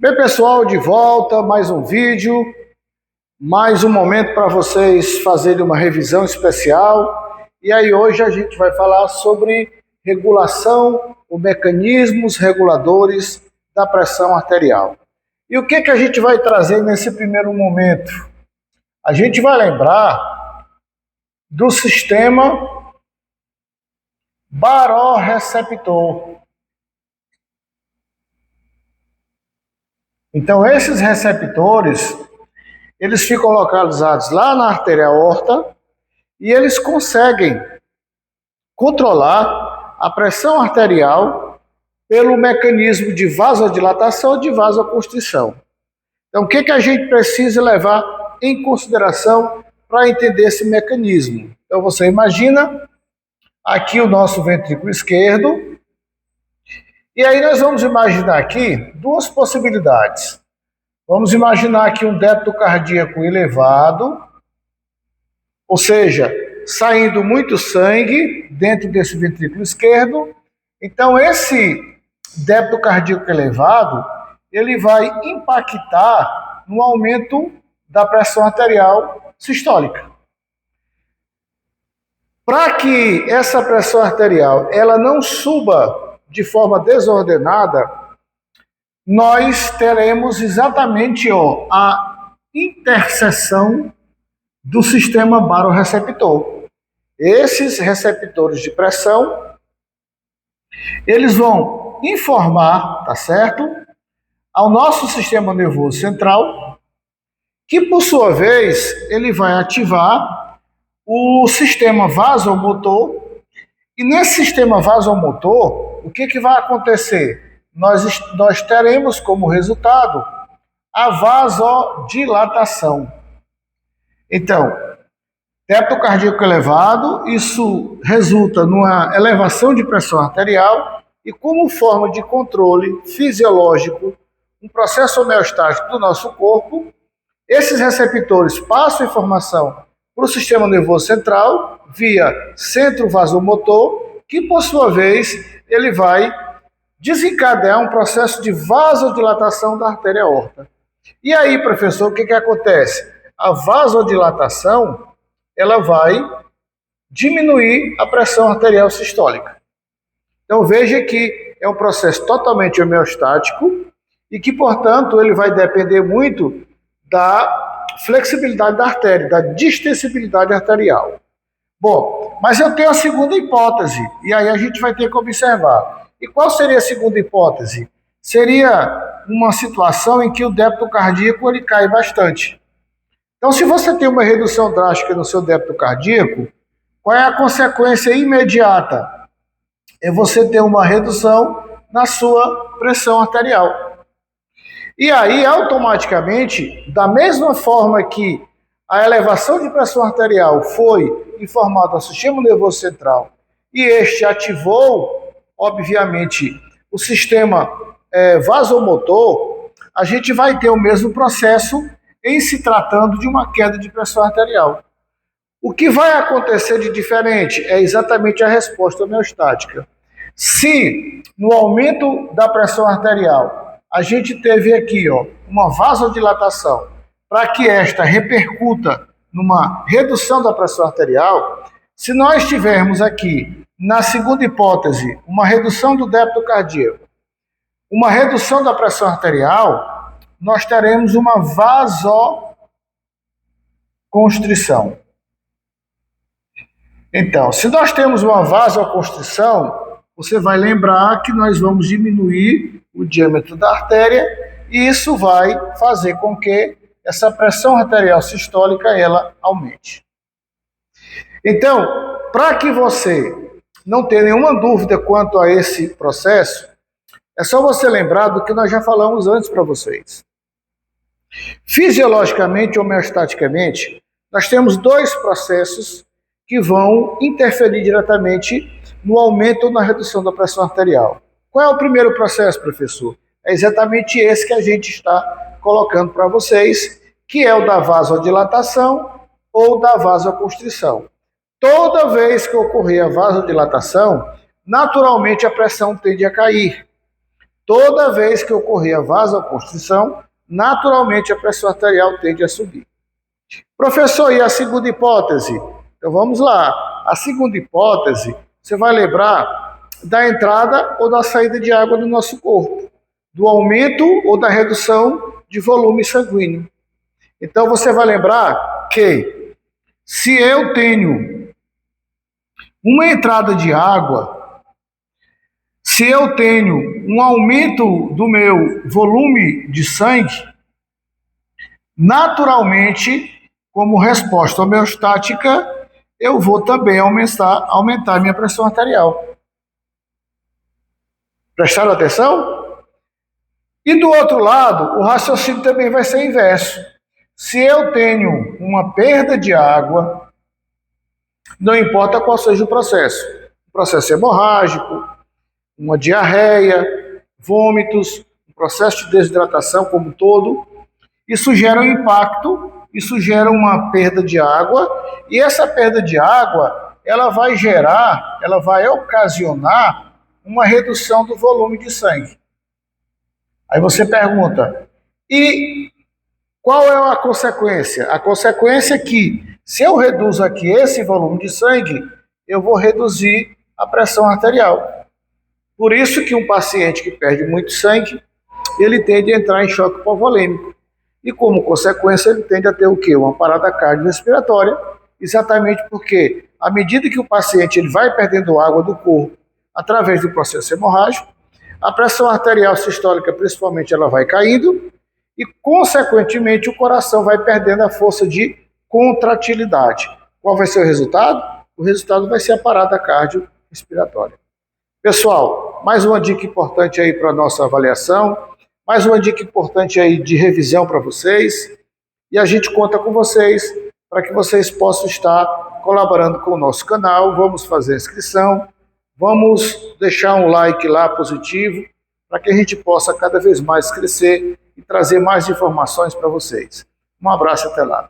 Bem, pessoal, de volta, mais um vídeo, mais um momento para vocês fazerem uma revisão especial. E aí hoje a gente vai falar sobre regulação, os mecanismos reguladores da pressão arterial. E o que a gente vai trazer nesse primeiro momento? A gente vai lembrar do sistema barorreceptor. Então, esses receptores, eles ficam localizados lá na artéria aorta e eles conseguem controlar a pressão arterial pelo mecanismo de vasodilatação ou de vasoconstrição. Então, o que a gente precisa levar em consideração para entender esse mecanismo? Então, você imagina aqui o nosso ventrículo esquerdo. E aí nós vamos imaginar aqui duas possibilidades. Vamos imaginar aqui um débito cardíaco elevado, ou seja, saindo muito sangue dentro desse ventrículo esquerdo. Então esse débito cardíaco elevado, ele vai impactar no aumento da pressão arterial sistólica. Para que essa pressão arterial ela não suba de forma desordenada, nós teremos exatamente a interseção do sistema barorreceptor. Esses receptores de pressão, eles vão informar, tá certo, ao nosso sistema nervoso central, que por sua vez, ele vai ativar o sistema vasomotor. E nesse sistema vasomotor, o que vai acontecer? Nós teremos como resultado a vasodilatação. Então, débito cardíaco elevado, isso resulta numa elevação de pressão arterial e como forma de controle fisiológico, um processo homeostático do nosso corpo, esses receptores passam informação para o sistema nervoso central via centro vasomotor, que por sua vez ele vai desencadear um processo de vasodilatação da artéria aorta. E aí, professor, o que acontece? A vasodilatação, ela vai diminuir a pressão arterial sistólica. Então veja que é um processo totalmente homeostático e que, portanto, ele vai depender muito da flexibilidade da artéria, da distensibilidade arterial. Bom, mas eu tenho a segunda hipótese, e aí a gente vai ter que observar. E qual seria a segunda hipótese? Seria uma situação em que o débito cardíaco ele cai bastante. Então, se você tem uma redução drástica no seu débito cardíaco, qual é a consequência imediata? É você ter uma redução na sua pressão arterial. E aí, automaticamente, da mesma forma que a elevação de pressão arterial foi informada ao sistema nervoso central e este ativou, obviamente, o sistema vasomotor, a gente vai ter o mesmo processo em se tratando de uma queda de pressão arterial. O que vai acontecer de diferente é exatamente a resposta homeostática. Se no aumento da pressão arterial a gente teve aqui uma vasodilatação para que esta repercuta numa redução da pressão arterial, se nós tivermos aqui, na segunda hipótese, uma redução do débito cardíaco, uma redução da pressão arterial, nós teremos uma vasoconstrição. Então, se nós temos uma vasoconstrição, você vai lembrar que nós vamos diminuir o diâmetro da artéria e isso vai fazer com que essa pressão arterial sistólica ela aumente. Então, para que você não tenha nenhuma dúvida quanto a esse processo, é só você lembrar do que nós já falamos antes para vocês. Fisiologicamente, homeostaticamente, nós temos dois processos que vão interferir diretamente no aumento ou na redução da pressão arterial. Qual é o primeiro processo, professor? É exatamente esse que a gente está colocando para vocês, que é o da vasodilatação ou da vasoconstrição. Toda vez que ocorrer a vasodilatação, naturalmente a pressão tende a cair. Toda vez que ocorrer a vasoconstrição, naturalmente a pressão arterial tende a subir. Professor, e a segunda hipótese? Então vamos lá. A segunda hipótese, você vai lembrar da entrada ou da saída de água do nosso corpo, do aumento ou da redução de volume sanguíneo. Então você vai lembrar que se eu tenho uma entrada de água, se eu tenho um aumento do meu volume de sangue, naturalmente, como resposta homeostática, eu vou também aumentar minha pressão arterial. Prestaram atenção? E do outro lado, o raciocínio também vai ser inverso. Se eu tenho uma perda de água, não importa qual seja o processo hemorrágico, uma diarreia, vômitos, um processo de desidratação como um todo, isso gera um impacto, isso gera uma perda de água, e essa perda de água, ela vai ocasionar uma redução do volume de sangue. Aí você pergunta, e qual é a consequência? A consequência é que, se eu reduzo aqui esse volume de sangue, eu vou reduzir a pressão arterial. Por isso que um paciente que perde muito sangue, ele tende a entrar em choque hipovolêmico. E como consequência, ele tende a ter o quê? Uma parada cardiorrespiratória, exatamente porque, à medida que o paciente ele vai perdendo água do corpo, através do processo hemorrágico, a pressão arterial sistólica, principalmente, ela vai caindo e, consequentemente, o coração vai perdendo a força de contratilidade. Qual vai ser o resultado? O resultado vai ser a parada cardiorrespiratória. Pessoal, mais uma dica importante aí para a nossa avaliação, mais uma dica importante aí de revisão para vocês, e a gente conta com vocês para que vocês possam estar colaborando com o nosso canal. Vamos fazer a inscrição, vamos deixar um like lá positivo, para que a gente possa cada vez mais crescer e trazer mais informações para vocês. Um abraço, até lá.